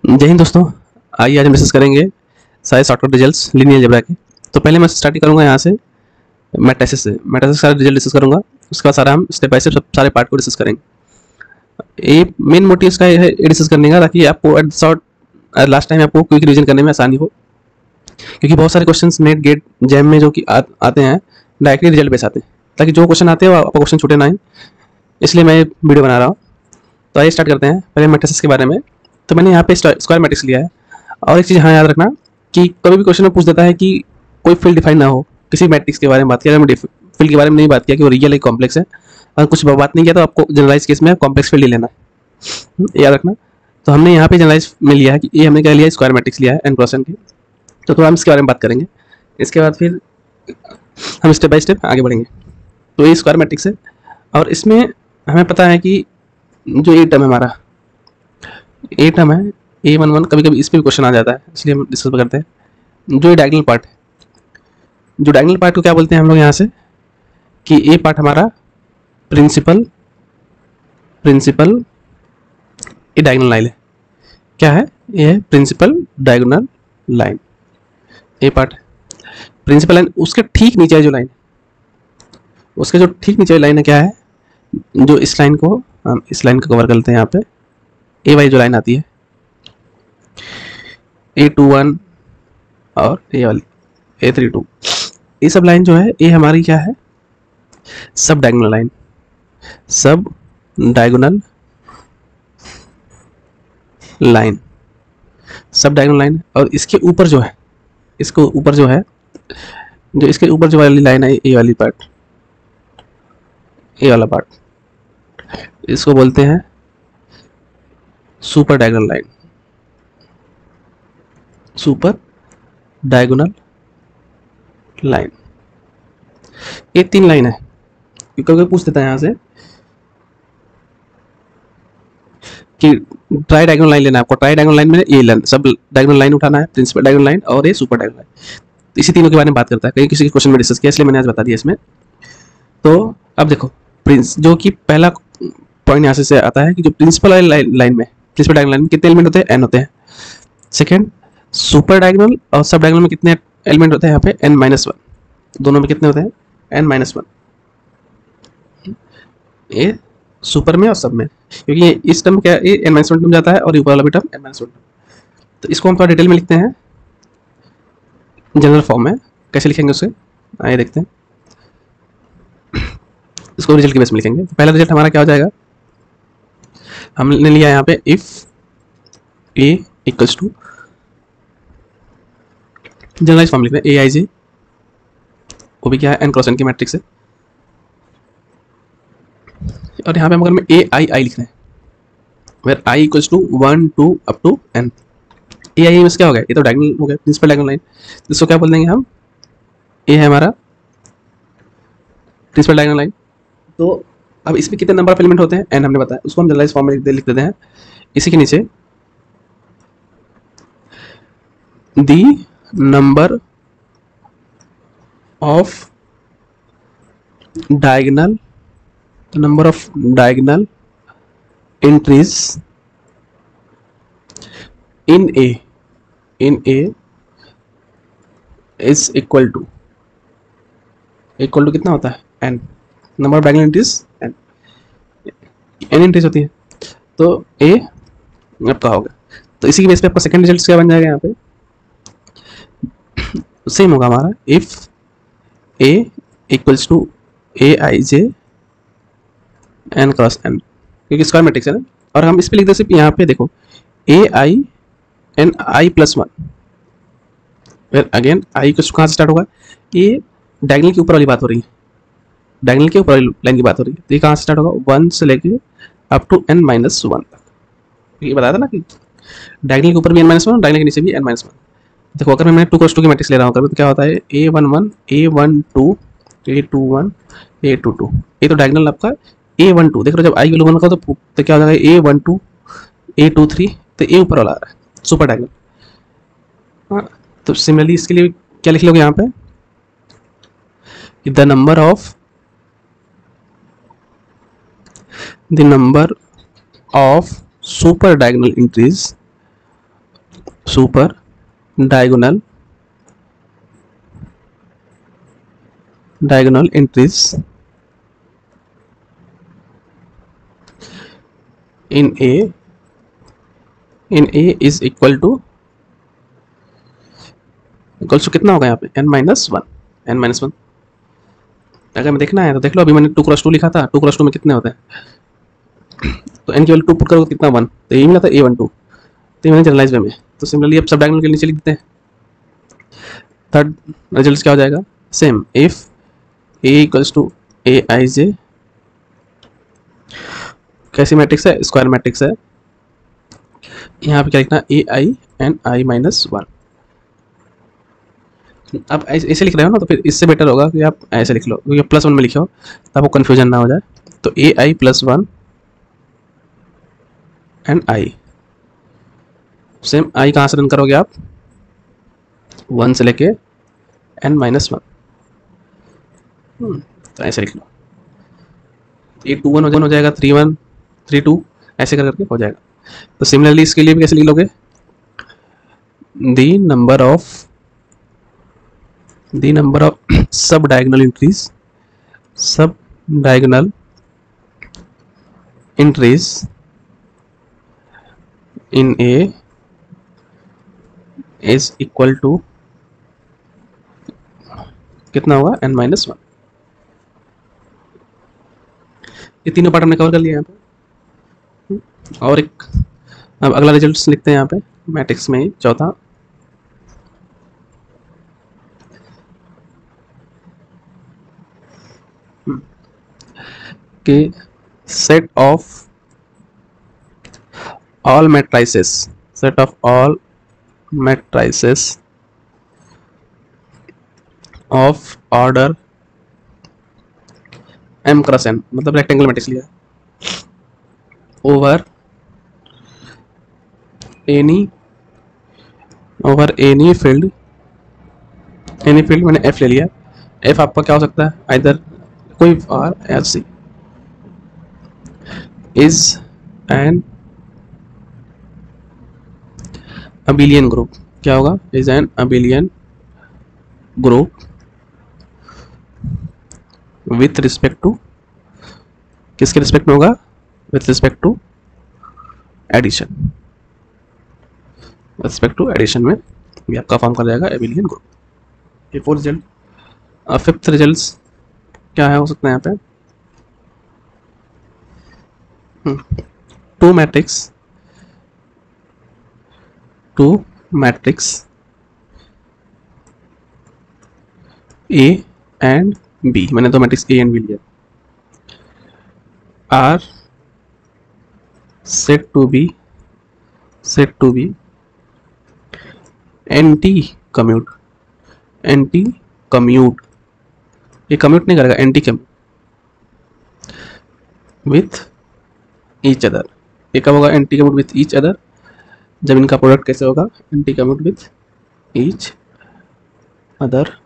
जय हिंद दोस्तों। आइए आज हम डिस्कस करेंगे सारे शॉर्टकट रिजल्ट्स लीनियर अलजेब्रा के। तो पहले मैं स्टार्ट करूंगा यहाँ से मैट्रिसेस से। मैट्रिसेस सारे रिजल्ट डिस्कस करूंगा, उसके बाद सारा हम स्टेप बाय स्टेप सब सारे पार्ट को डिस्कस करेंगे। ये मेन मोटिव इसका है ये डिस्कस करने का, ताकि आपको एट शॉर्ट लास्ट टाइम आपको क्विक रिविजन करने में आसानी हो, क्योंकि बहुत सारे क्वेश्चन नेट गेट जैम में जो कि आते हैं डायरेक्टली रिजल्ट बेस आते हैं, ताकि जो क्वेश्चन आते हैं आपको क्वेश्चन छूटे ना ही, इसलिए मैं वीडियो बना रहा हूँ। तो आइए स्टार्ट करते हैं पहले मैट्रिसेस के बारे में। तो मैंने यहाँ पे स्क्वायर मैट्रिक्स लिया है। और एक चीज़ हाँ याद रखना कि कभी भी क्वेश्चन में पूछ देता है कि कोई फील्ड डिफाइन ना हो, किसी मैट्रिक्स के बारे में बात किया, अगर मैं फील्ड के बारे में नहीं बात किया कि वो रियल है कॉम्प्लेक्स है, अगर कुछ बात नहीं किया तो आपको जनरलाइज केस में कॉम्प्लेक्स फील्ड ही लेना है, याद रखना। तो हमने यहाँ पे जनरलाइज में लिया है कि ये हमने क्या लिया, स्क्वायर मैट्रिक्स लिया है एन क्रॉस एन की। तो थोड़ा हम इसके बारे में बात करेंगे, इसके बाद फिर हम स्टेप बाय स्टेप आगे बढ़ेंगे। तो ये स्क्वायर मैट्रिक्स है और इसमें हमें पता है कि जो ए टर्म है हमारा, ए टर्म है A11, कभी कभी इस पर भी क्वेश्चन आ जाता है, इसलिए हम डिस्कस करते हैं। जो ये डायगोनल पार्ट है, जो डायगोनल पार्ट को क्या बोलते हैं हम लोग यहाँ से, कि ए पार्ट हमारा प्रिंसिपल ये डायगोनल लाइन है। क्या है ये? है प्रिंसिपल डायगोनल लाइन। ए पार्ट प्रिंसिपल लाइन, उसके ठीक नीचे जो लाइन, उसके जो ठीक नीचे लाइन है क्या है, जो इस लाइन को हम इस लाइन को कवर करते हैं यहाँ पे, ए वाली जो लाइन आती है A21 और ये वाली A32, ये सब लाइन जो है ये हमारी क्या है, सब डायगोनल लाइन, सब डायगोनल लाइन, सब डायगोनल लाइन। और इसके ऊपर जो है, इसको ऊपर जो है, जो इसके ऊपर जो वाली लाइन है, ये वाली पार्ट, ये वाला पार्ट, इसको बोलते हैं super diagonal line, super diagonal line. ये तीन लाइन है। कभी पूछ देता है यहाँ से कि ट्राई डायगोनल लाइन लेना है आपको, ट्राई डायगोनल लाइन में ये लाइन, सब डायगोनल लाइन उठाना है, प्रिंसिपल डायगोनल लाइन और ये सुपर डायगोनल लाइन। इसी तीनों के बारे में बात करता है, कहीं किसी के क्वेश्चन में डिस्कस किया, इसलिए मैंने आज बता दिया इसमें। तो अब देखो प्रिंस, जो कि पहला पॉइंट यहाँ से आता है कि जो प्रिंसिपल लाइन में, प्रिंसिपल डायगोनल लाइन में कितने एलिमेंट होते हैं? एन होते हैं। सेकेंड, सुपर डायगोनल और सब डायगोनल में कितने एलिमेंट होते हैं? यहाँ पे n-1, दोनों में कितने होते हैं? n-1। ये सुपर में और सब में, क्योंकि ये इस टर्म क्या, ये n-1 टर्म जाता है और ऊपर वाला भी टर्म n-1 टर्म। तो इसको हम थोड़ा डिटेल में लिखते हैं जनरल फॉर्म में। कैसे लिखेंगे उसे आइए देखते हैं। इसको रिजल्ट के बेस में लिखेंगे। तो पहला रिजल्ट हमारा क्या हो जाएगा, हमने लिया यहाँ पे if a equals to, generalize form लिखते हैं aij, वो भी क्या है, n क्रॉस n की मैट्रिक्स है। और यहाँ पे हम अगर ai लिखना है, where i equals to 1 2 up to n, ai में क्या हो गया, ये तो डायगोनल हो गया, प्रिंसिपल डायगोनल लाइन। इसको क्या बोल देंगे हम, ये है हमारा प्रिंसिपल डायगोनल लाइन। तो अब इसमें कितने नंबर ऑफ एलिमेंट होते हैं? n हमने बताया, उसको हम जनरलाइज फॉर्म में लिख देते हैं। इसी के नीचे the number of diagonal, number of diagonal entries in A is equal to कितना होता है? n, number of diagonal entries n entries होती है। तो A आपका होगा। तो इसी की बेस पे आपका सेकंड रिजल्ट क्या बन जाएगा, यहाँ पे सेम होगा हमारा, if A equals to aij n cross n, क्योंकि स्क्वायर मैट्रिक्स है ना। और हम इस पे लिख दे सिर्फ यहाँ पे देखो ai n i प्लस 1, फिर अगेन i को कहाँ से स्टार्ट होगा, ये डायगोनल के ऊपर वाली बात हो रही है, डायगोनल के ऊपर वाली लाइन की बात हो रही है। तो ये कहाँ से स्टार्ट होगा, 1 से लेके अप टू n-1 तक। ये बताया था ना कि डायगोनल के ऊपर भी n-1, डायगोनल के नीचे भी n-1। देखो अगर मैं 2 क्रॉस 2 की मैट्रिक्स ले रहा हूँ तो क्या होता है, a11 a12 a21 a22, ये तो डायगोनल आपका a12। देख रहे हो जब आई वैल्यू 1 का तो क्या हो जाएगा, a12 a23, तो ए ऊपर वाला आ रहा है सुपर डायगोनल। हाँ, तो सिमिलरली इसके लिए क्या लिख लोगे यहाँ पे, the number of super diagonal entries super diagonal entries in A is equal to कितना होगा यहाँ पे n-1 अगर मैं देखना है तो देख लो, अभी मैंने 2x2 लिखा था, 2x2 में कितने होते हैं, तो n की वैल्यू 2 पुट करोगे कितना 1, तो यही मिला था a12, तो ये मैंने जनरलाइज वे में। तो सिमिलरली अब सब डायगोनल के नीचे लिख देते हैं। थर्ड रिजल्ट क्या हो जाएगा, same, if a equals to aij, कैसी मैट्रिक्स है, स्क्वायर मैट्रिक्स है, यहाँ पे क्या लिखना, ai and i माइनस 1। आप ऐसे लिख रहे हो ना, तो फिर इससे बेटर होगा कि आप ऐसे लिख लो, क्योंकि +1 में लिखे हो तो आपको कन्फ्यूजन ना हो जाए। तो ai + 1 and i, same i कहाँ से रन करोगे आप, 1 से लेके n-1, तो ऐसे लिख लो। ये 2-1 हो जाएगा, 3-1 3-2 ऐसे कर करके हो जाएगा। तो सिमिलरली इसके लिए भी कैसे लिख लोगे, the number of sub diagonal entries in A is equal to कितना होगा, n-1। ये तीनों पार्ट हमने कवर कर लिया यहाँ पे। और एक अब अगला रिजल्ट लिखते हैं यहाँ पे मैट्रिक्स में ही, चौथा, कि set of all matrices of order m cross n, मतलब रेक्टेंगल मैट्रिक्स लिया, ओवर एनी फील्ड मैंने f ले लिया। f आपका क्या हो सकता है, आइदर कोई r या c, is an abelian group, क्या होगा, is an abelian group with respect to, किसके रिस्पेक्ट में होगा, विथ रिस्पेक्ट टू एडिशन, में ये आपका फॉर्म कर जाएगा एबिलियन ग्रुप। ये 4 रिजल्ट। फिफ्थ रिजल्ट क्या है, हो सकता है यहाँ पे, two matrix A and B, मैंने दो मैट्रिक्स A एंड B लिया, are said to be anti commute, ये कम्यूट नहीं करेगा, anti commute with each other. ये कब होगा, anti commute with each other, जब इनका प्रोडक्ट कैसे होगा, anti commute with each other.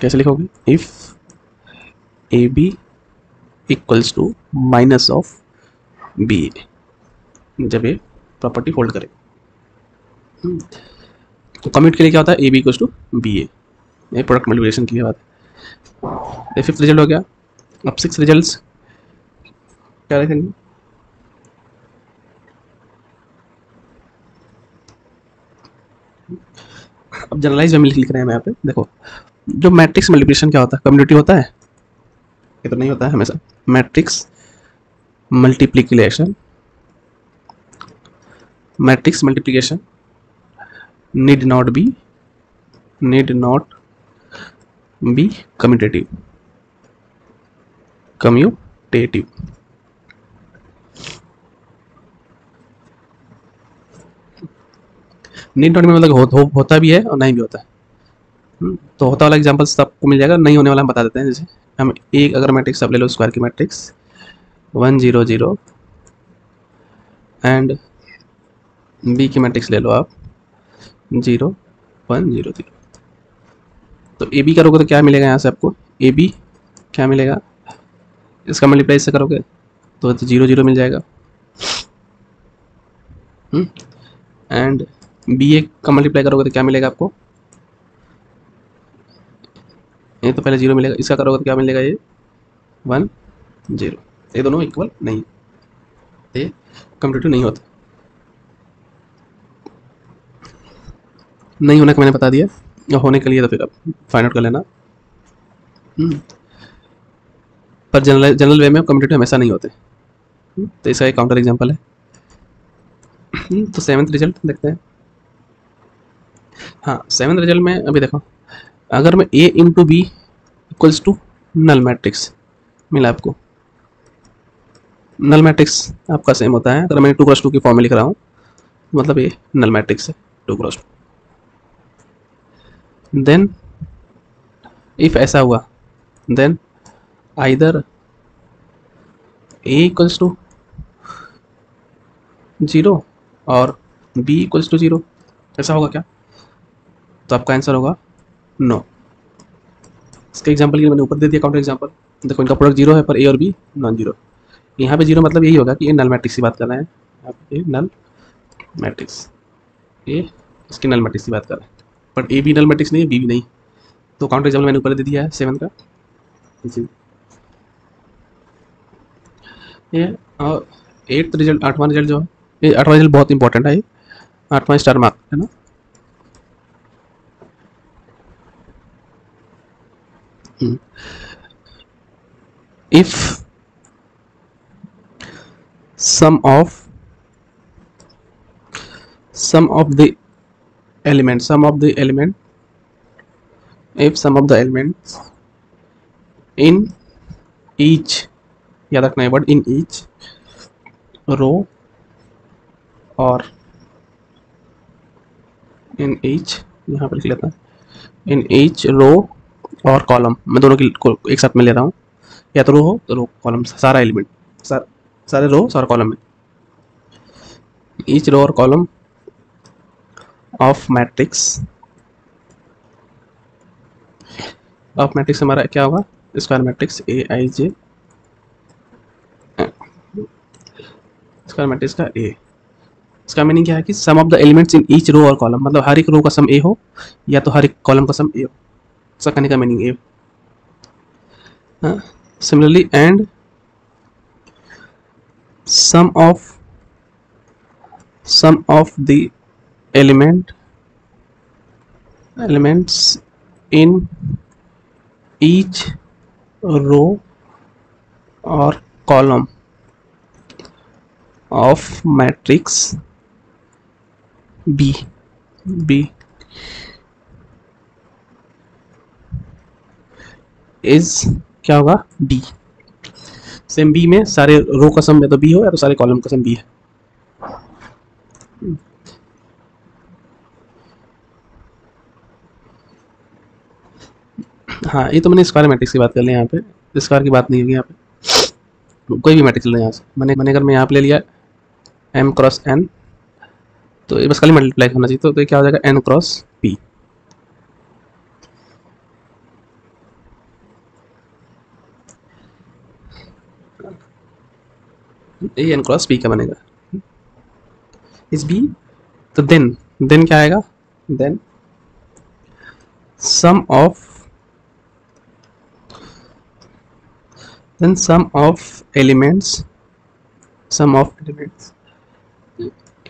कैसे लिखोगे, if A B equals to minus of B A, जब ये प्रॉपर्टी होल्ड करे। तो कम्यूट के लिए क्या होता है, A B equals to B A, ये प्रोडक्ट मल्टीप्लिकेशन के लिए बात है। ये फिफ्थ रिजल्ट हो गया। अब 6 रिजल्ट्स क्या लिखेंगे, अब जनरलाइज वे में लिख रहे हैं यहाँ पे। देखो, जो मैट्रिक्स मल्टीप्लिकेशन क्या होता है, कम्युनिटी होता है, ये तो नहीं होता है हमेशा। Matrix multiplication need not be commutative need not में मतलब होता भी है और नहीं भी होता है। तो होता वाला एग्जांपल्स आपको मिल जाएगा, नहीं होने वाला हम बता देते हैं। जैसे हम एक अगर मैट्रिक्स आप ले लो, स्क्वायर की मैट्रिक्स 1 0 0 एंड बी की मैट्रिक्स ले लो आप 0 1 0 0, तो ए बी करोगे तो क्या मिलेगा, यहाँ से आपको ए बी क्या मिलेगा, इसका मल्टीप्लाई से करोगे तो 0 0 मिल जाएगा। एंड बी ए का मल्टीप्लाई करोगे तो क्या मिलेगा आपको, ये तो पहले 0 मिलेगा, इसका करोगे तो क्या मिलेगा, ये 1 0। ये दोनों इक्वल नहीं, ये कम्पिटिटिव नहीं होता। नहीं होने का मैंने बता दिया, और होने के लिए तो फिर आप फाइंड आउट कर लेना। पर जनरल वे में कम्पिटिटिव हमेशा नहीं होते। तो इसका एक काउंटर एग्जांपल है। तो 7th रिजल्ट देखते हैं। हाँ 7th रिजल्ट में अभी देखो, अगर मैं a into B equals to null matrix मिला आपको, नल मैट्रिक्स आपका सेम होता है, अगर मैं 2x2 की फॉर्म में लिख रहा हूँ मतलब ये नल मैट्रिक्स है 2x2। देन इफ ऐसा हुआ, then either a equals to 0 और b इक्वल्स टू 0, ऐसा होगा क्या, तो आपका आंसर होगा नो। इसके एग्जांपल के लिए मैंने ऊपर दे दिया काउंटर एग्जांपल। देखो इनका प्रोडक्ट 0 है पर a और b नॉन जीरो। यहाँ पे 0 मतलब यही होगा कि ये नल मैट्रिक्स की बात कर रहे हैं, आप ये नल मैट्रिक्स, ये इसकी नल मैट्रिक्स की बात कर रहे हैं, but A B null matrix नहीं है, बी भी नहीं। तो काउंटर एग्जाम्पल मैंने ऊपर दे दिया है 7 का जी। ये और 8th रिजल्ट, 8वां रिजल्ट जो है, ये 8वां रिजल्ट बहुत इंपॉर्टेंट है, ये 8वां स्टार मार्क है ना। If sum of the element, if some of the elements in each, याद रखना है वर्ड, इन ईच रो और इन ईच, यहाँ पर लिख लेता है इन ईच रो और कॉलम, मैं दोनों की एक साथ में ले रहा हूँ, या तो रो हो तो रो कॉलम, सारा एलिमेंट सारे रो सारा कॉलम में, ईच रो और column of matrix, of matrix हमारा क्या होगा, square matrix A I J, square matrix का ए। इसका मीनिंग क्या है कि sum of the elements in each row और कॉलम, मतलब हर एक रो का सम ए हो या तो हर एक कॉलम का सम ए हो, इसका कहने का meaning A. Similarly and sum of the elements in each row or column of matrix B is क्या होगा, B। सेम B में सारे रो का सम या तो B हो या तो सारे कॉलम का सम B है। हाँ ये तो मैंने स्क्वायर मैट्रिक्स की बात कर ली, यहाँ पे स्क्वायर की बात नहीं होगी, यहाँ पे कोई भी मैट्रिक्स लेना यहाँ से, मैंने अगर मैं यहाँ पे ले लिया m क्रॉस n, तो ये बस खाली मल्टीप्लाई होना चाहिए, तो ये क्या हो जाएगा n क्रॉस p, ये n क्रॉस p का बनेगा इस b। तो देन क्या आएगा, then sum of elements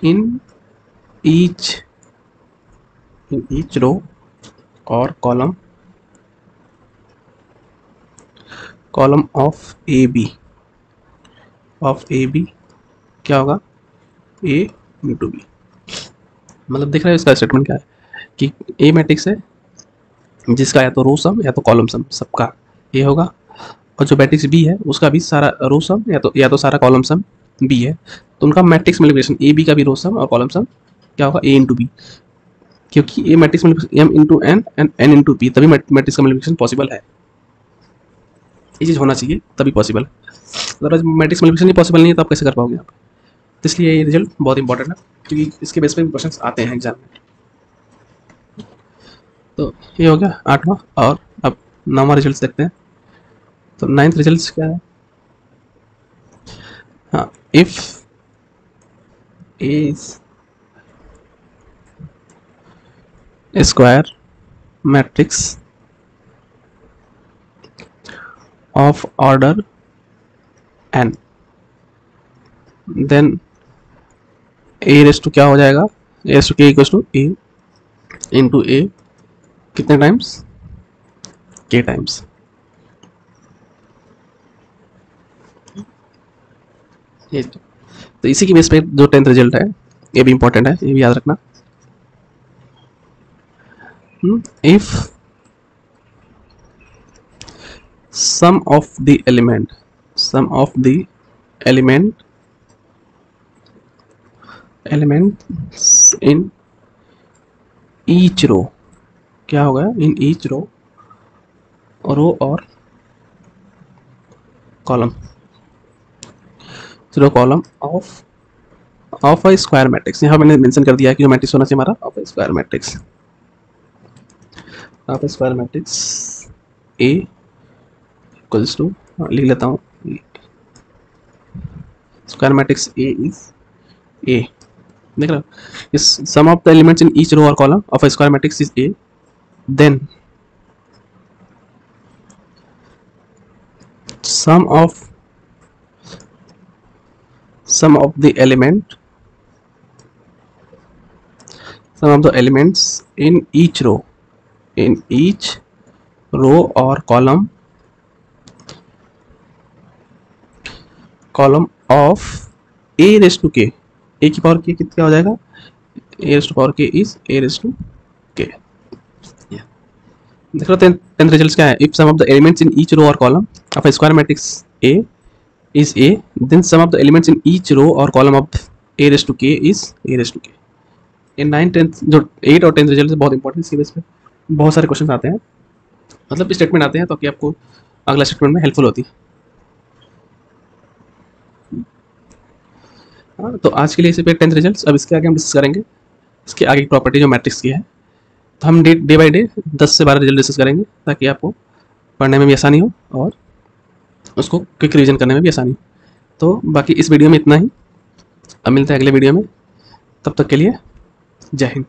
in each row or column of AB क्या होगा, A इंटू बी। मतलब देख रहे हो इसका स्टेटमेंट क्या है कि ए मैट्रिक्स है जिसका या तो रो सम या तो कॉलम सम सबका ए होगा, और जो मैट्रिक्स बी है उसका भी सारा रो सम या तो सारा कॉलम सम बी है, तो उनका मैट्रिक्स मल्टीप्लिकेशन ए बी का भी रो सम और कॉलम सम क्या होगा, ए इंटू बी, क्योंकि a matrix multiplication M into N and N into P, तभी मैट्रिक्स का मल्टीप्लिकेशन पॉसिबल है। ये चीज़ होना चाहिए तभी पॉसिबल है, अगर मैट्रिक्स मल्टीप्लिकेशन ही पॉसिबल नहीं है तो आप कैसे कर पाओगे यहाँ पे। तो इसलिए ये रिजल्ट बहुत इंपॉर्टेंट है, क्योंकि इसके बेस पे भी क्वेश्चन आते हैं एग्जाम में। तो ये हो गया 8वां, और अब 9वां रिजल्ट देखते हैं। तो 9th रिजल्ट क्या है, हाँ if square matrix of order n, then A raise to क्या हो जाएगा, A raise to K equals to A into A कितने टाइम्स, के टाइम्स। ये तो इसी की बेस पे जो 10th रिजल्ट है ये भी इंपॉर्टेंट है, ये भी याद रखना। If sum of the elements in each row, क्या होगा, इन ईच रो और column of a square matrix, यहाँ मैंने मेंशन कर दिया है कि जो मैट्रिक्स होना चाहिए हमारा of a square matrix A equals to, लिख लेता हूँ, square matrix A is A, देख रहे हो, इस sum of the elements in each row और column of a square matrix is A, then sum of the elements in each row or column of a raised to k, a की power k कितना हो जाएगा, a raised to power k is a raised to k। देख लो 10th results क्या है, if sum of the elements in each row और column of a square matrix A is A, then sum of the elements in each row और column of A raise to k is A raise to k. ये 9th 10th जो 8 और 10th result बहुत important, इसके base पे बहुत सारे question आते हैं, मतलब स्टेटमेंट आते हैं, तो कि आपको अगला स्टेटमेंट में हेल्पफुल होती है। हाँ, तो आज के लिए इसे पे 10th रिजल्ट्स। अब इसके आगे हम डिस्कस करेंगे इसके आगे की प्रॉपर्टी जो मैट्रिक्स की है, तो हम डे बाय डे 10 से 12 रिजल्ट डिस्कस करेंगे ताकि आपको पढ़ने में भी आसानी हो और उसको क्विक रिवीजन करने में भी आसानी हो। तो बाकी इस वीडियो में इतना ही, अब मिलते हैं अगले वीडियो में, तब तक के लिए जय हिंद।